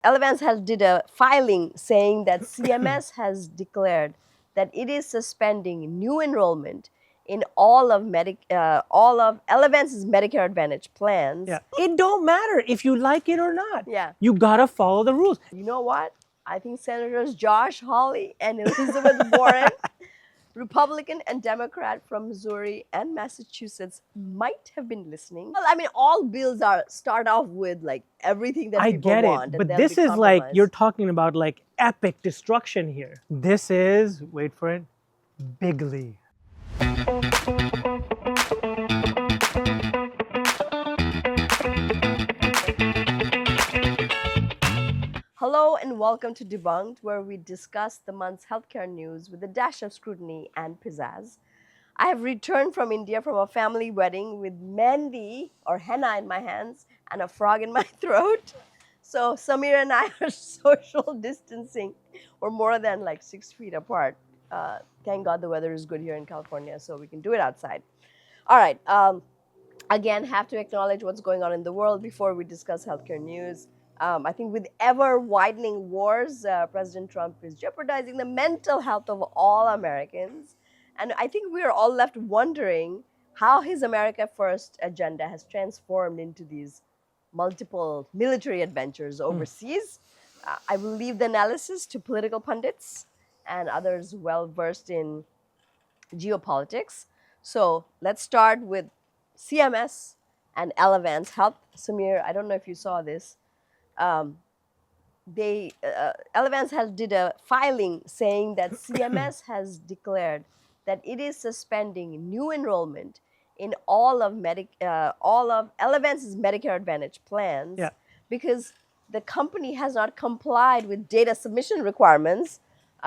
Elevance did a filing saying that CMS has declared that it is suspending new enrollment in all of Elevance's Medicare Advantage plans. Yeah. It don't matter if you like it or not. Yeah. You gotta follow the rules. You know what? I think Senators Josh Hawley and Elizabeth Warren, Republican and Democrat from Missouri and Massachusetts, might have been listening. Well, I mean, all bills start off with like everything that I people get want. it, but this is like, you're talking about like epic destruction here. This is, wait for it, bigly. Hello and welcome to DeBunked, where we discuss the month's healthcare news with a dash of scrutiny and pizzazz. I have returned from India from a family wedding with mehndi or henna in my hands and a frog in my throat. So Samir and I are social distancing. We're more than like 6 feet apart. Thank God the weather is good here in California, so we can do it outside. All right. Again, have to acknowledge what's going on in the world before we discuss healthcare news. I think with ever-widening wars, President Trump is jeopardizing the mental health of all Americans. And I think we are all left wondering how his America First agenda has transformed into these multiple military adventures overseas. I will leave the analysis to political pundits and others well-versed in geopolitics. So let's start with CMS and Elevance Health. Samir, I don't know if you saw this. Elevance did a filing saying that CMS has declared that it is suspending new enrollment in all of Elevance's Medicare Advantage plans because the company has not complied with data submission requirements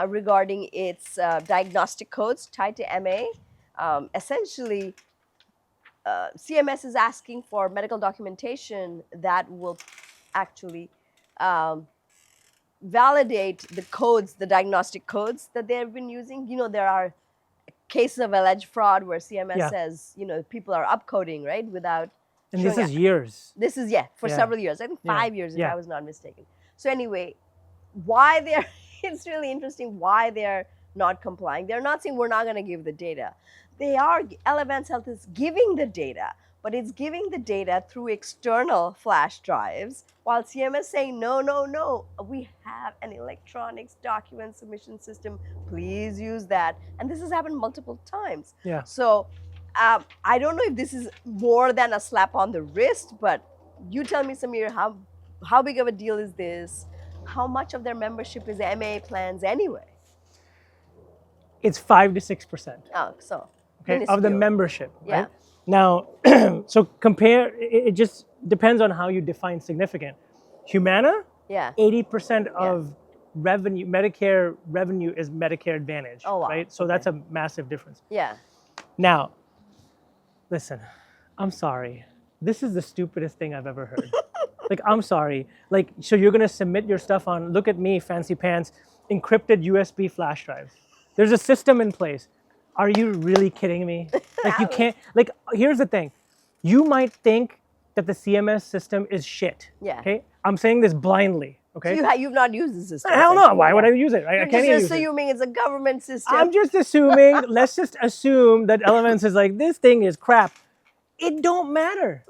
regarding its diagnostic codes tied to MA. Essentially, CMS is asking for medical documentation that will actually validate the codes, the diagnostic codes that they have been using. You know, there are cases of alleged fraud where CMS says, you know, people are upcoding, right, without. And this is years. This is, for several years. I think 5 years, if I was not mistaken. So anyway, why they're, it's really interesting why they're not complying. They're not saying we're not going to give the data. They are, Elevance Health is giving the data, but it's giving the data through external flash drives, while CMS saying, no, we have an electronics document submission system, please use that. And this has happened multiple times. So I don't know if this is more than a slap on the wrist, but you tell me, Samir, how big of a deal is this? How much of their membership is MA plans anyway? It's 5 to 6%. Oh, so. Okay, of the membership, right? Now, so compare, it just depends on how you define significant. Humana, 80% of revenue, Medicare revenue is Medicare Advantage, right? So that's a massive difference. Now, listen, I'm sorry. This is the stupidest thing I've ever heard. Like, I'm sorry. Like, so you're gonna submit your stuff on, look at me, fancy pants, encrypted USB flash drives. There's a system in place. Are you really kidding me? Like, you can't, like, here's the thing. You might think that the CMS system is shit. Okay? I'm saying this blindly. Okay? So you've not used the system. Hell no. Why would I use it? Right? I can't just assuming it's a government system. I'm just assuming, let's just assume that Elevance is like, this thing is crap. It don't matter.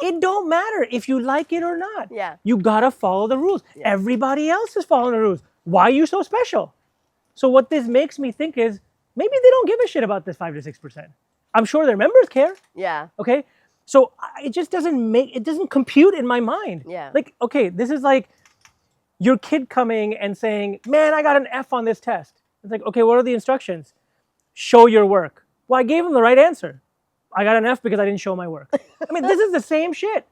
It don't matter if you like it or not. You gotta follow the rules. Everybody else is following the rules. Why are you so special? So what this makes me think is, maybe they don't give a shit about this 5 to 6%. I'm sure their members care. Okay? So it just it doesn't compute in my mind. Like, okay, this is like your kid coming and saying, man, I got an F on this test. It's like, okay, what are the instructions? Show your work. Well, I gave them the right answer. I got an F because I didn't show my work. I mean, this is the same shit.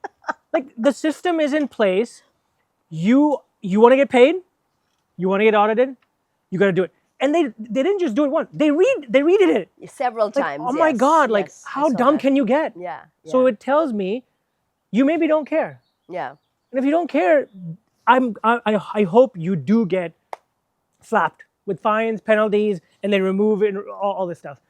Like, the system is in place. You want to get paid? You want to get audited? You got to do it. And they didn't just do it once. They redid it several times. Oh my God! Like, how dumb can you get? So it tells me you maybe don't care. And if you don't care, I hope you do get slapped with fines, penalties, and they remove it, all this stuff.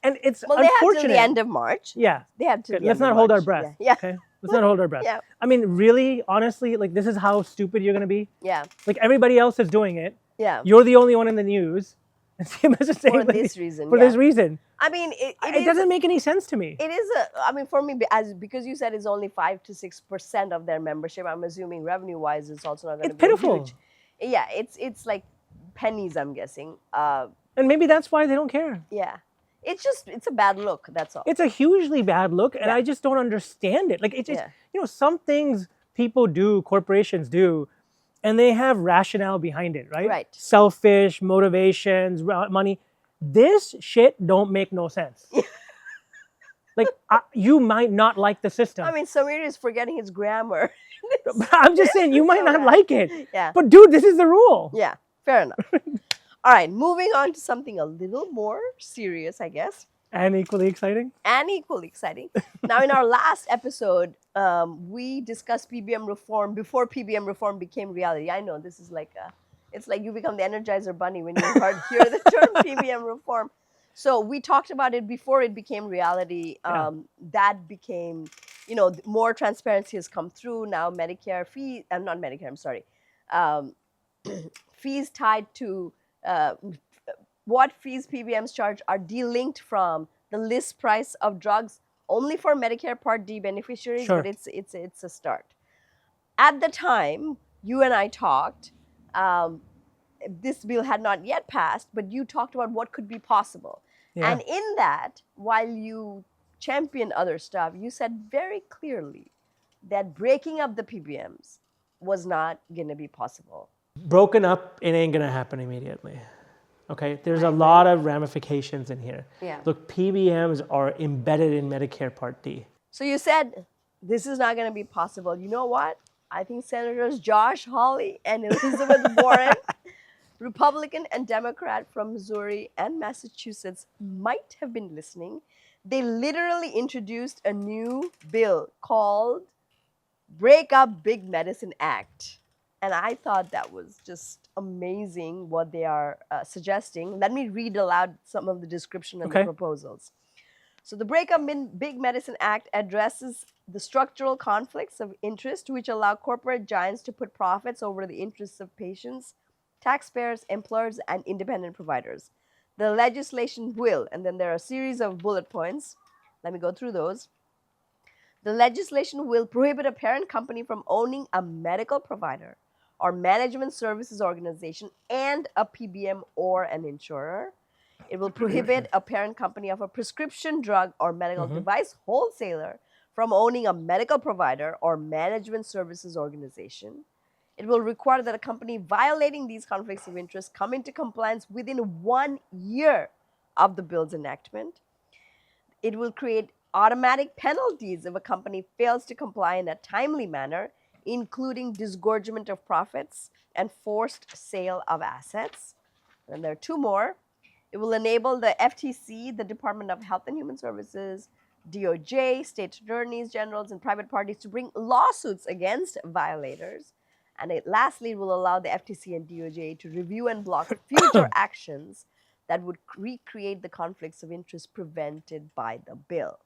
And it's unfortunate. They have till the end of March. They have to. Let's not hold our breath. Okay. Let's not hold our breath. Yeah. I mean, really, honestly, like this is how stupid you're going to be. Yeah. Like everybody else is doing it. Yeah. You're the only one in the news. And CMS is saying for this reason. For this reason. I mean, it doesn't make any sense to me. It is I mean, for me, because you said it's only 5 to 6% of their membership, I'm assuming revenue-wise, it's also not going to be pitiful. Huge. Yeah, it's like pennies, I'm guessing. And maybe that's why they don't care. Yeah. It's a bad look, that's all. It's a hugely bad look, and I just don't understand it. Like, it's just, some things people do, corporations do, and they have rationale behind it, right? Right. Selfish, motivations, money. This shit don't make no sense. Like, you might not like the system. I mean, Samir is forgetting his grammar. I'm just saying, you might not like it. Yeah. But dude, this is the rule. Yeah, fair enough. All right, moving on to something a little more serious, I guess. And equally exciting. Now, in our last episode, we discussed PBM reform before PBM reform became reality. I know this is like it's like you become the Energizer Bunny when you hear the term PBM reform. So we talked about it before it became reality. That became, more transparency has come through. Now Medicare fees, not Medicare, I'm sorry, fees tied to what fees PBMs charge are delinked from the list price of drugs only for Medicare Part D beneficiaries, but it's a start. At the time, you and I talked, this bill had not yet passed, but you talked about what could be possible. Yeah. And in that, while you championed other stuff, you said very clearly that breaking up the PBMs was not going to be possible. Broken up, it ain't going to happen immediately. Okay, there's a lot of ramifications in here. Yeah. Look, PBMs are embedded in Medicare Part D. So you said this is not going to be possible. You know what? I think Senators Josh Hawley and Elizabeth Warren, Republican and Democrat from Missouri and Massachusetts, might have been listening. They literally introduced a new bill called Break Up Big Medicine Act. And I thought that was just amazing what they are suggesting. Let me read aloud some of the description of the proposals. So the Break Up Big Medicine Act addresses the structural conflicts of interest which allow corporate giants to put profits over the interests of patients, taxpayers, employers, and independent providers. The legislation will, and then there are a series of bullet points. Let me go through those. The legislation will prohibit a parent company from owning a medical provider or management services organization and a PBM or an insurer. It will prohibit a parent company of a prescription drug or medical device wholesaler from owning a medical provider or management services organization. It will require that a company violating these conflicts of interest come into compliance within 1 year of the bill's enactment. It will create automatic penalties if a company fails to comply in a timely manner, including disgorgement of profits and forced sale of assets. And there are two more. It will enable the FTC, the Department of Health and Human Services, DOJ, state attorneys generals, and private parties to bring lawsuits against violators. And lastly, it will allow the FTC and DOJ to review and block future actions that would recreate the conflicts of interest prevented by the bill.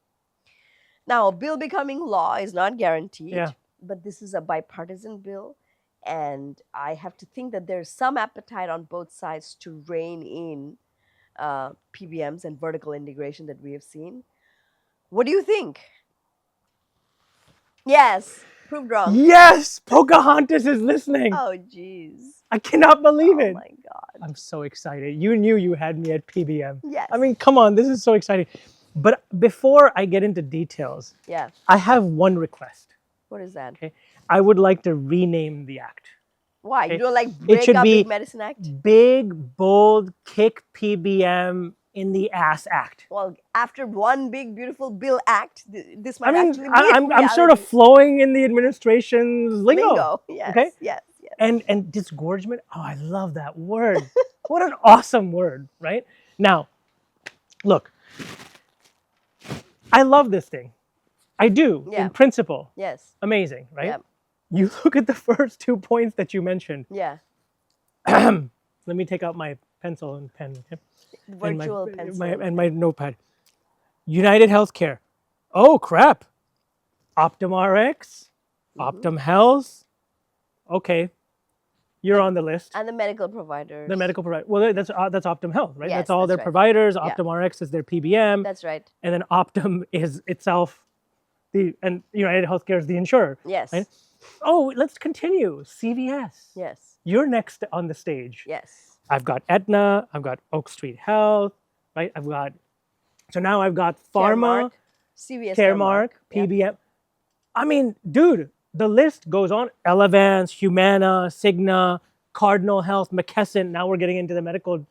Now, a bill becoming law is not guaranteed, but this is a bipartisan bill, and I have to think that there's some appetite on both sides to rein in PBMs and vertical integration that we have seen. What do you think? Yes, proved wrong. Yes, Pocahontas is listening. Oh, jeez. I cannot believe it. Oh, my God. I'm so excited. You knew you had me at PBM. Yes. I mean, come on, this is so exciting. But before I get into details, I have one request. What is that? Okay, I would like to rename the act. Why? You don't like Break Up Big Medicine Act? Big, bold, kick PBM in the ass act. Well, after one big, beautiful bill act, this might actually be I'm sort of flowing in the administration's lingo. Yes, okay? Yes. And disgorgement, oh, I love that word. What an awesome word, right? Now, look, I love this thing. I do, in principle. Yes. Amazing, right? Yeah. You look at the first 2 points that you mentioned. Yeah. Let me take out my pencil and pen. Okay? Virtual pencil. And my notepad. United Healthcare. Oh, crap. OptumRx, Optum Health. Okay, you're on the list. And the medical providers. The medical provider. Well, that's Optum Health, right? Yes, that's all their providers. OptumRx is their PBM. That's right. And then Optum is itself and United Healthcare is the insurer. Yes. Right? Oh, let's continue. CVS. Yes. You're next on the stage. Yes. I've got Aetna. I've got Oak Street Health. Right. So now I've got Pharma, CVS, Caremark, PBM. Yeah. I mean, dude, the list goes on. Elevance, Humana, Cigna, Cardinal Health, McKesson. Now we're getting into the medical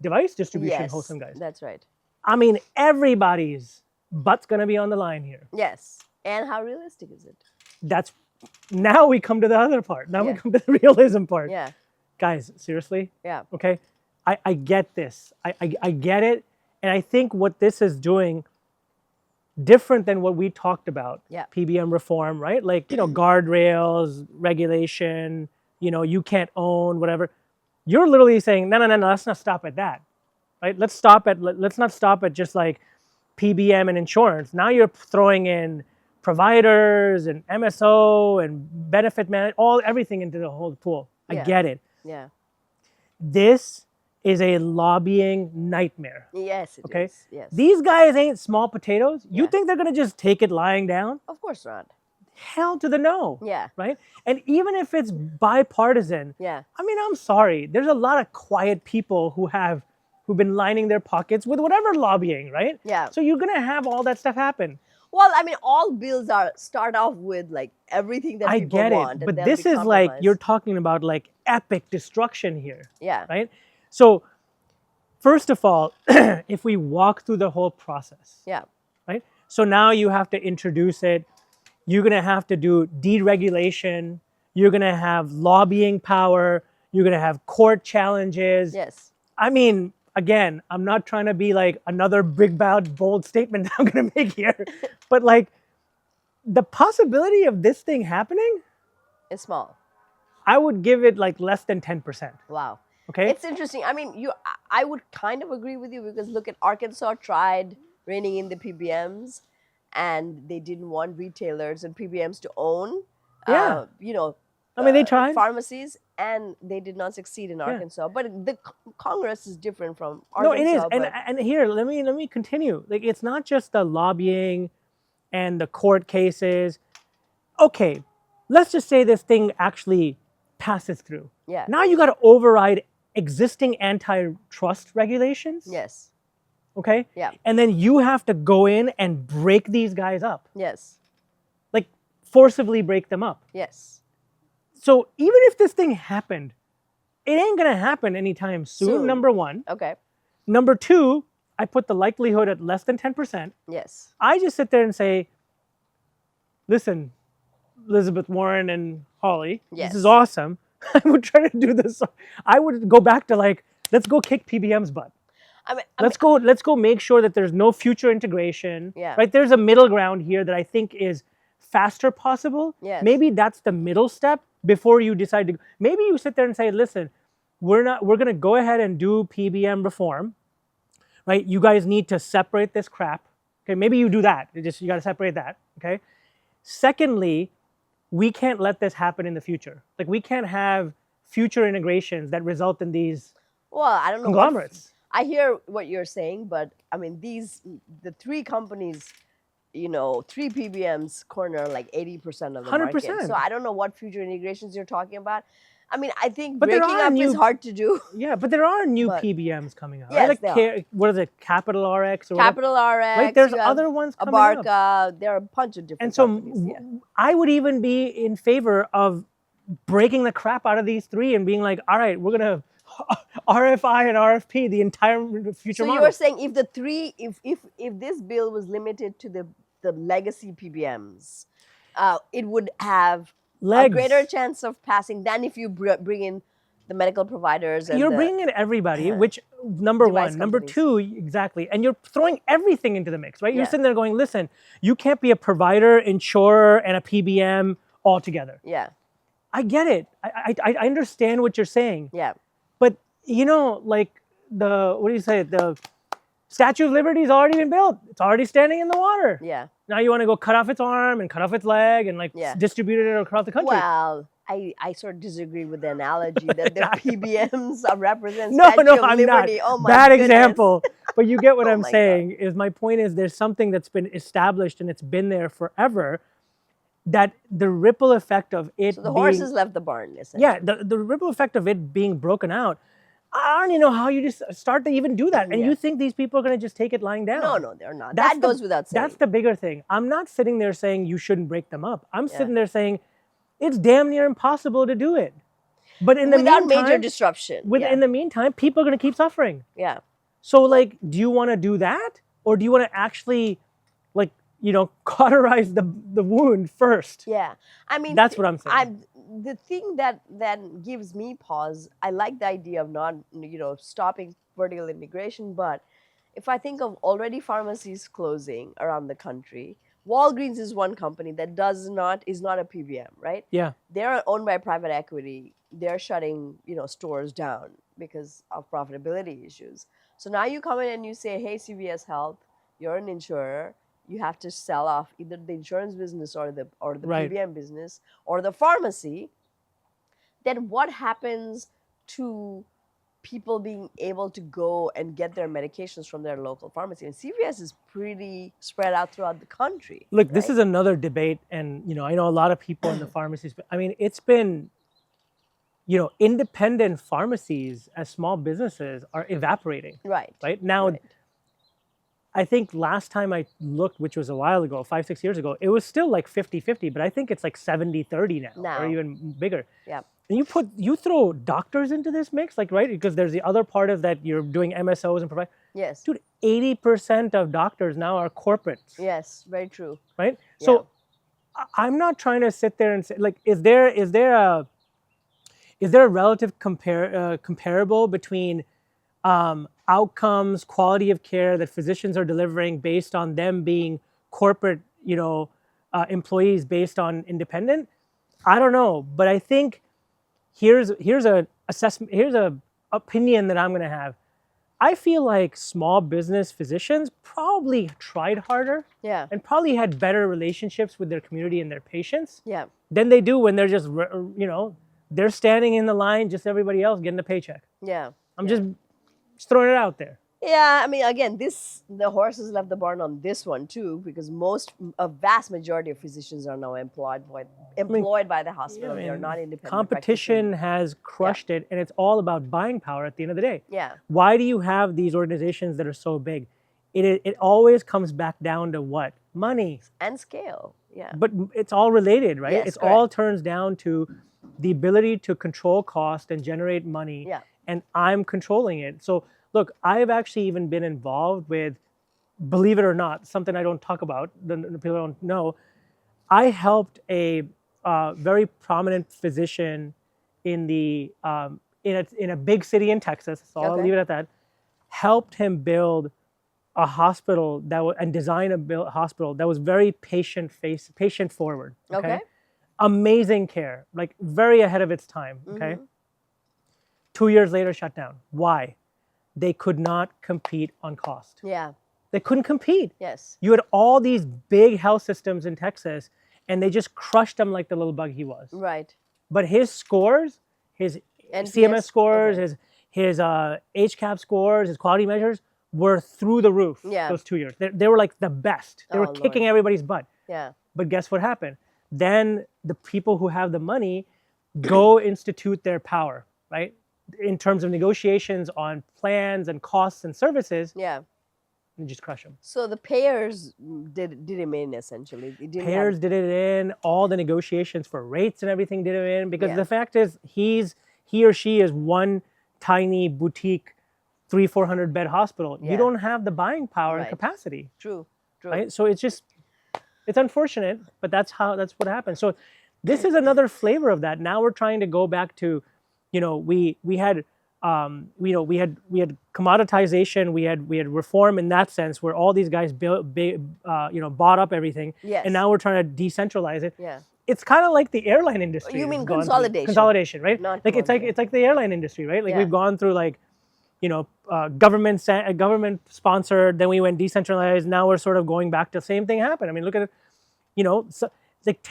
device distribution, wholesome guys. That's right. I mean, everybody's butt's going to be on the line here. Yes. And how realistic is it? Now we come to the other part. Now we come to the realism part. Yeah. Guys, seriously? Yeah. Okay. I get this. I get it. And I think what this is doing, different than what we talked about, PBM reform, right? Like, guardrails, regulation, you can't own, whatever. You're literally saying, no, let's not stop at that, right? Let's not stop at just like PBM and insurance. Now you're throwing in providers and MSO and benefit everything into the whole pool. I get it. Yeah. This is a lobbying nightmare. Yes, it is. Yes. These guys ain't small potatoes. You think they're going to just take it lying down? Of course not. Hell to the no. Yeah. Right? And even if it's bipartisan, I mean, I'm sorry. There's a lot of quiet people who've been lining their pockets with whatever lobbying, right? Yeah. So you're going to have all that stuff happen. Well, I mean, all bills start off with like everything that people want. I get it, but this is like, you're talking about like epic destruction here. Yeah. Right? So, first of all, if we walk through the whole process, right? So now you have to introduce it. You're going to have to do deregulation. You're going to have lobbying power. You're going to have court challenges. Yes. I mean, again, I'm not trying to be like another big, bold statement that I'm going to make here, but like the possibility of this thing happening is small. I would give it like less than 10%. Wow. Okay. It's interesting. I mean, I would kind of agree with you because look at Arkansas tried reining in the PBMs and they didn't want retailers and PBMs to own, I mean, they tried. Pharmacies, and they did not succeed in Arkansas. But the Congress is different from Arkansas. No, it is. And here, let me continue. Like, it's not just the lobbying and the court cases. Okay, let's just say this thing actually passes through. Yeah. Now you got to override existing antitrust regulations. Yes. Okay? Yeah. And then you have to go in and break these guys up. Yes. Like, forcibly break them up. Yes. So even if this thing happened, it ain't going to happen anytime soon, number one. Okay. Number two, I put the likelihood at less than 10%. Yes. I just sit there and say, listen, Elizabeth Warren and Hawley, this is awesome. I would try to do this. I would go back to like, let's go kick PBM's butt. Let's go make sure that there's no future integration. Yeah. Right? There's a middle ground here that I think is faster possible. Yes. Maybe that's the middle step before you decide to. Maybe you sit there and say, listen, we're going to go ahead and do PBM reform. Right? You guys need to separate this crap. Okay? Maybe you do that. You got to separate that. Okay? Secondly, we can't let this happen in the future. Like, we can't have future integrations that result in these I don't know conglomerates. I hear what you're saying, but I mean, the three companies, three PBMs corner like 80% of the 100%. market. So I don't know what future integrations you're talking about. I mean, I think but breaking up is hard to do. Yeah, but there are new PBMs coming out. Yes, right? Like what is it, Capital RX? Or Capital RX. Like there's other ones coming Abarca, up. There are a bunch of different and so companies. I would even be in favor of breaking the crap out of these three and being like, all right, we're going to RFI and RFP the entire future model. So you're saying if this bill was limited to the legacy PBMs, it would have a greater chance of passing than if you bring in the medical providers. And you're bringing in everybody, which number one. Number two, exactly. And you're throwing everything into the mix, right? You're sitting there going, listen, you can't be a provider, insurer, and a PBM all together. Yeah. I get it. I understand what you're saying. Yeah. But, like what do you say? The Statue of Liberty's already been built. It's already standing in the water. Yeah. Now you want to go cut off its arm and cut off its leg and distribute it across the country. Well, I sort of disagree with the analogy that the PBMs represent No, Statue of I'm Liberty. not. Oh my Bad goodness. example. But you get what I'm saying. God. Is my point is there's something that's been established and it's been there forever, that the ripple effect of it. So the horses left the barn, essentially. Yeah, the ripple effect of it being broken out. I don't even know how you just start to even do that. And you think these people are going to just take it lying down. No, they're not. That goes without saying. That's the bigger thing. I'm not sitting there saying you shouldn't break them up. I'm sitting there saying it's damn near impossible to do it. But in the without meantime, major disruption. In the meantime, people are going to keep suffering. Yeah. So, like, do you want to do that? Or do you want to actually, like, cauterize the wound first? Yeah. I mean, that's what I'm saying. The thing that gives me pause, I like the idea of not, stopping vertical integration, but if I think of already pharmacies closing around the country, Walgreens is one company that is not a PBM, right? Yeah. They're owned by private equity. They're shutting, stores down because of profitability issues. So now you come in and you say, hey, CVS Health, you're an insurer. You have to sell off either the insurance business or the PBM business or the pharmacy. Then what happens to people being able to go and get their medications from their local pharmacy? And CVS is pretty spread out throughout the country. Look, this is another debate, and I know a lot of people in the pharmacies. I mean, it's been, independent pharmacies as small businesses are evaporating. Right. Right now. Right. I think last time I looked, which was a while ago, 5-6 years ago, it was still like 50-50, but I think it's like 70-30 now, or even bigger. Yeah. And you throw doctors into this mix, like, right? Because there's the other part of that, you're doing MSOs and provide. Yes. Dude, 80% of doctors now are corporates. Yes, very true. Right? Yeah. So I'm not trying to sit there and say, like, is there a relative comparable between outcomes, quality of care that physicians are delivering based on them being corporate, employees based on independent? I don't know, but I think here's a assessment. Here's a opinion that I'm going to have. I feel like small business physicians probably tried harder, and probably had better relationships with their community and their patients, than they do when they're just, they're standing in the line, just everybody else getting a paycheck. Yeah, I'm just throwing it out there. Yeah, I mean, again, the horses left the barn on this one too, because a vast majority of physicians are now employed by the hospital. They're not independent. Competition has crushed it, and it's all about buying power at the end of the day. Yeah. Why do you have these organizations that are so big? It always comes back down to what? Money. And scale, yeah. But it's all related, right? Yes, it all turns down to the ability to control cost and generate money. Yeah. And I'm controlling it. So look, I've actually even been involved with, believe it or not, something I don't talk about, the people don't know. I helped a very prominent physician in a big city in Texas, so I'll leave it at that, helped him build a hospital and design a hospital that was very patient forward. Okay. Amazing care, like very ahead of its time. Okay. 2 years later, shut down. Why? They could not compete on cost. Yeah. They couldn't compete. Yes. You had all these big health systems in Texas, and they just crushed him like the little bug he was. Right. But his scores, his CMS scores, his HCAP scores, his quality measures were through the roof those 2 years. They were like the best. They were kicking everybody's butt. Yeah. But guess what happened? Then the people who have the money go institute their power, right? In terms of negotiations on plans and costs and services, and just crush them. So the payers did him in, essentially. Payers did it in, all the negotiations for rates and everything did it in, because the fact is he or she is one tiny boutique 300-400 bed hospital. You don't have the buying power and capacity. True. Right? So it's unfortunate, but that's what happens. So this is another flavor of that. Now we're trying to go back to, we had commoditization, we had reform in that sense, where all these guys bought up everything, and now we're trying to decentralize it. Yeah, it's kind of like the airline industry. You mean consolidation? Consolidation, right? Not like it's like the airline industry, right? Like we've gone through government sponsored, then we went decentralized, now we're sort of going back to the same thing happened. I mean, look at it, so, like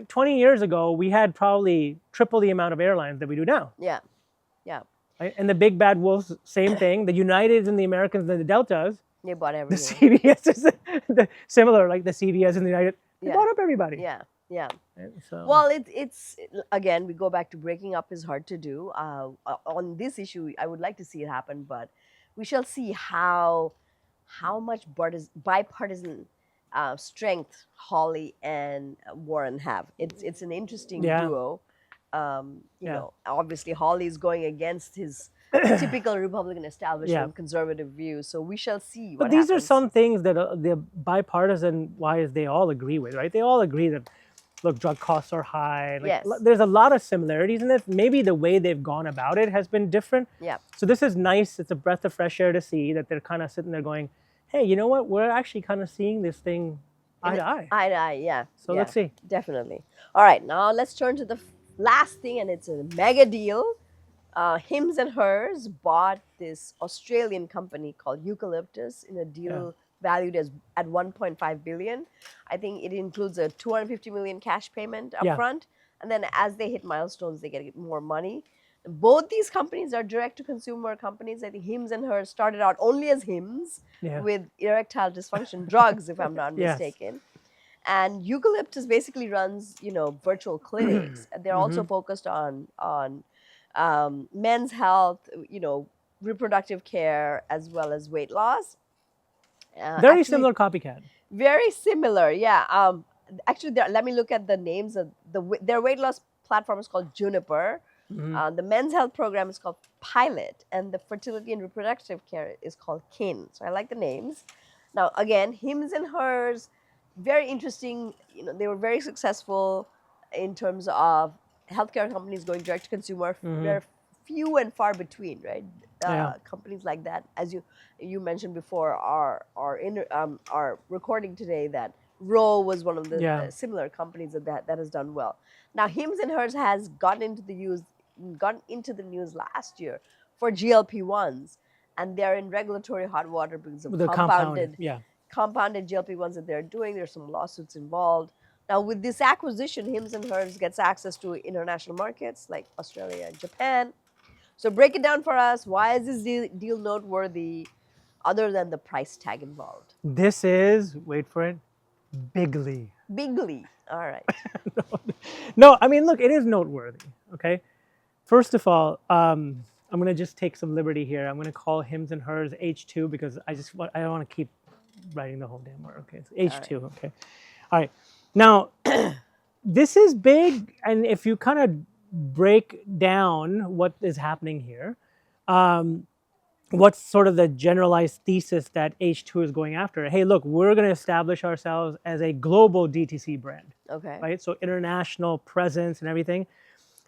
20 years ago, we had probably triple the amount of airlines that we do now. Yeah, yeah. Right? And the big bad wolves, same thing. The Uniteds and the Americans and the Deltas. They bought everything. The CVS is similar, like the CVS and the United. They bought up everybody. Yeah, yeah. Right? So. Well, it's again, we go back to breaking up is hard to do. On this issue, I would like to see it happen, but we shall see how much bipartisan strength Hawley and Warren have. It's an interesting duo. Obviously Hawley is going against his typical Republican establishment conservative views, so we shall see what these happens. are some things that the bipartisan wise they all agree with, right? They all agree that, look, drug costs are high. There's a lot of similarities in it. Maybe the way they've gone about it has been different. Yeah. So this is nice. It's a breath of fresh air to see that they're kind of sitting there going, hey, you know what? We're actually kind of seeing this thing eye to eye. Eye to eye, yeah. So let's see. Definitely. All right, now let's turn to the last thing, and it's a mega deal. Hims and Hers bought this Australian company called Eucalyptus in a deal valued at 1.5 billion. I think it includes a 250 million cash payment upfront, and then as they hit milestones, they get more money. Both these companies are direct-to-consumer companies. I think Hims and Hers started out only as Hims with erectile dysfunction drugs, if I'm not mistaken. And Eucalyptus basically runs, virtual clinics. They're also focused on men's health, reproductive care, as well as weight loss. Very similar copycat. Very similar, yeah. Actually, let me look at the names of their weight loss platform is called Juniper. The men's health program is called Pilot, and the fertility and reproductive care is called Kin. So I like the names. Now, again, Hims and Hers, very interesting. They were very successful in terms of healthcare companies going direct to consumer. They're few and far between, right? Companies like that, as you mentioned before, are recording today that Roe was one of the similar companies that has done well. Now, Hims and Hers has gotten into the news last year for GLP-1s, and they're in regulatory hot water because of the compounded GLP-1s that they're doing. There's some lawsuits involved. Now, with this acquisition, Hims and Hers gets access to international markets like Australia and Japan. So break it down for us. Why is this deal noteworthy other than the price tag involved? This is, wait for it, bigly. Bigly. All right. No, I mean, look, it is noteworthy, okay? First of all, I'm going to just take some liberty here. I'm going to call Hims and Hers H2 because I don't want to keep writing the whole damn word, okay? It's H2, okay? All right. Now, this is big, and if you kind of break down what is happening here, what's sort of the generalized thesis that H2 is going after? Hey, look, we're going to establish ourselves as a global DTC brand. Okay. Right? So international presence and everything.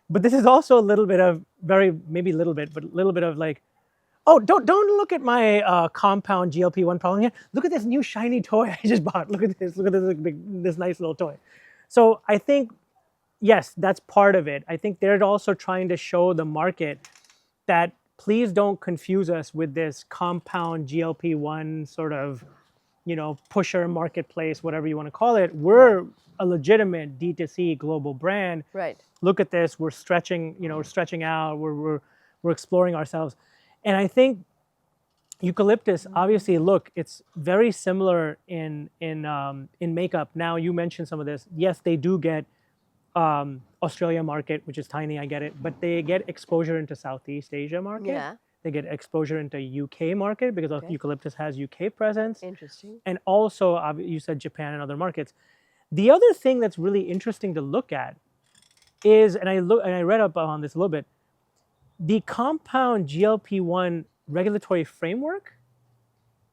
But this is also a little bit of maybe a little bit of like, oh, don't look at my compound GLP-1 problem here. Look at this new shiny toy I just bought. Look at this this nice little toy. So I think, yes, that's part of it. I think they're also trying to show the market that please don't confuse us with this compound GLP-1 sort of, pusher marketplace, whatever you want to call it. We're a legitimate D2C global brand. Right. Look at this. We're stretching, we're stretching out. We're exploring ourselves. And I think Eucalyptus, obviously, look, it's very similar in makeup. Now, you mentioned some of this. Yes, they do get Australia market, which is tiny, I get it, but they get exposure into Southeast Asia market. Yeah. They get exposure into UK market because Eucalyptus has UK presence. Interesting. And also, you said Japan and other markets. The other thing that's really interesting to look at is, and I read up on this a little bit, the compound GLP-1 regulatory framework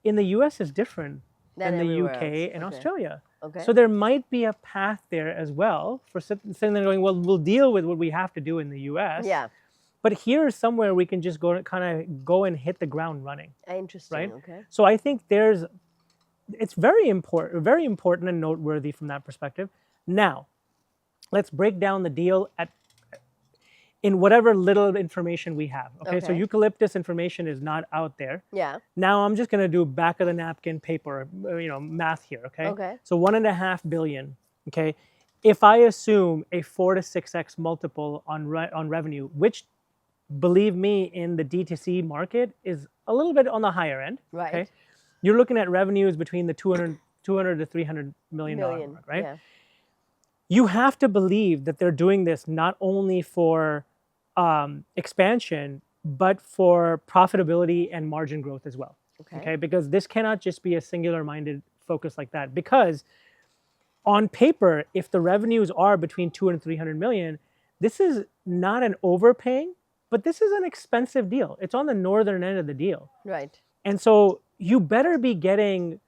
in the US is different than the UK and Australia. Okay. So there might be a path there as well for sitting there going, well, we'll deal with what we have to do in the US. Yeah. But here's somewhere we can just go and hit the ground running. Interesting. Right? Okay. So I think it's very important and noteworthy from that perspective. Now, let's break down the deal in whatever little information we have. Okay, so Eucalyptus information is not out there. Yeah. Now I'm just going to do back of the napkin paper, math here. Okay. So 1.5 billion. Okay. If I assume a 4 to 6x multiple on revenue, which, believe me, in the D2C market is a little bit on the higher end. Right. Okay. You're looking at revenues between the 200 to 300 million mark, right? Yeah. You have to believe that they're doing this not only for expansion, but for profitability and margin growth as well. Okay. Because this cannot just be a singular-minded focus like that. Because on paper, if the revenues are between 200 and 300 million, this is not an overpaying, but this is an expensive deal. It's on the northern end of the deal. Right. And so you better be getting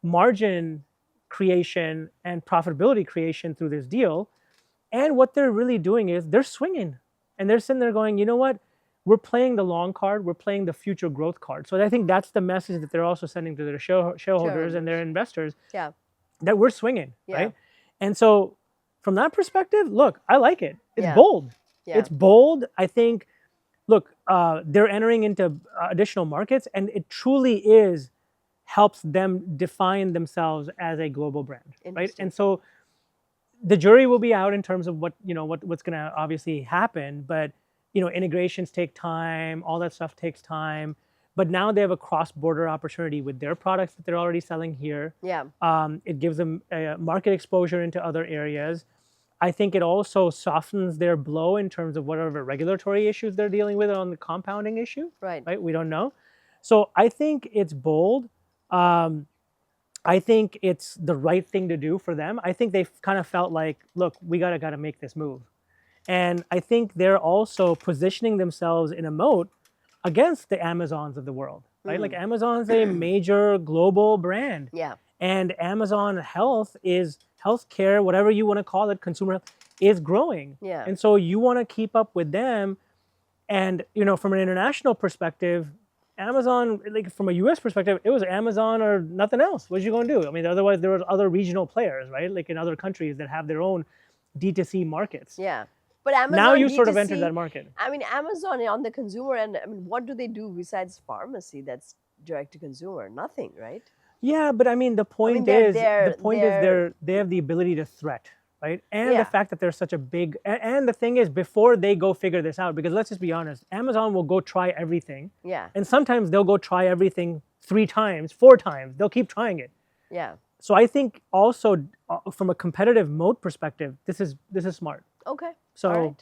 margin creation and profitability creation through this deal. And what they're really doing is they're swinging. And they're sitting there going, you know what? We're playing the long card. We're playing the future growth card. So I think that's the message that they're also sending to their shareholders and their investors. Yeah. That we're swinging, right? And so from that perspective, look, I like it. It's bold. Yeah. It's bold. I think, look, they're entering into additional markets, and it truly helps them define themselves as a global brand, right? And so the jury will be out in terms of what's going to obviously happen, but integrations take time, all that stuff takes time. But now they have a cross-border opportunity with their products that they're already selling here. Yeah. It gives them market exposure into other areas. I think it also softens their blow in terms of whatever regulatory issues they're dealing with on the compounding issue. Right? We don't know. So I think it's bold. I think it's the right thing to do for them. I think they've kind of felt like, look, we gotta make this move. And I think they're also positioning themselves in a moat against the Amazons of the world, right? Like Amazon's a major global brand. Yeah. And Amazon Health is healthcare, whatever you want to call it, consumer health, is growing. Yeah. And so you want to keep up with them. And, from an international perspective, Amazon, like from a US perspective, it was Amazon or nothing else. What are you going to do? I mean, otherwise there were other regional players, right? Like in other countries that have their own D2C markets. Yeah. But Amazon now you D2C, sort of entered that market. I mean, Amazon on the consumer end, I mean, what do they do besides pharmacy that's direct to consumer? Nothing, right? Yeah, but I mean, the point is they have the ability to threat, right? And the fact that they're such a big, and the thing is, before they go figure this out, because let's just be honest, Amazon will go try everything. Yeah. And sometimes they'll go try everything 3 times, 4 times. They'll keep trying it. Yeah. So I think also from a competitive moat perspective, this is smart. Okay. So.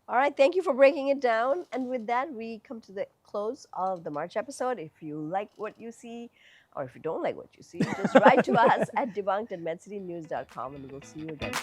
All right. Thank you for breaking it down. And with that, we come to the close of the March episode. If you like what you see, or if you don't like what you see, just write to us at debunked@medcitynews.com, and we'll see you again.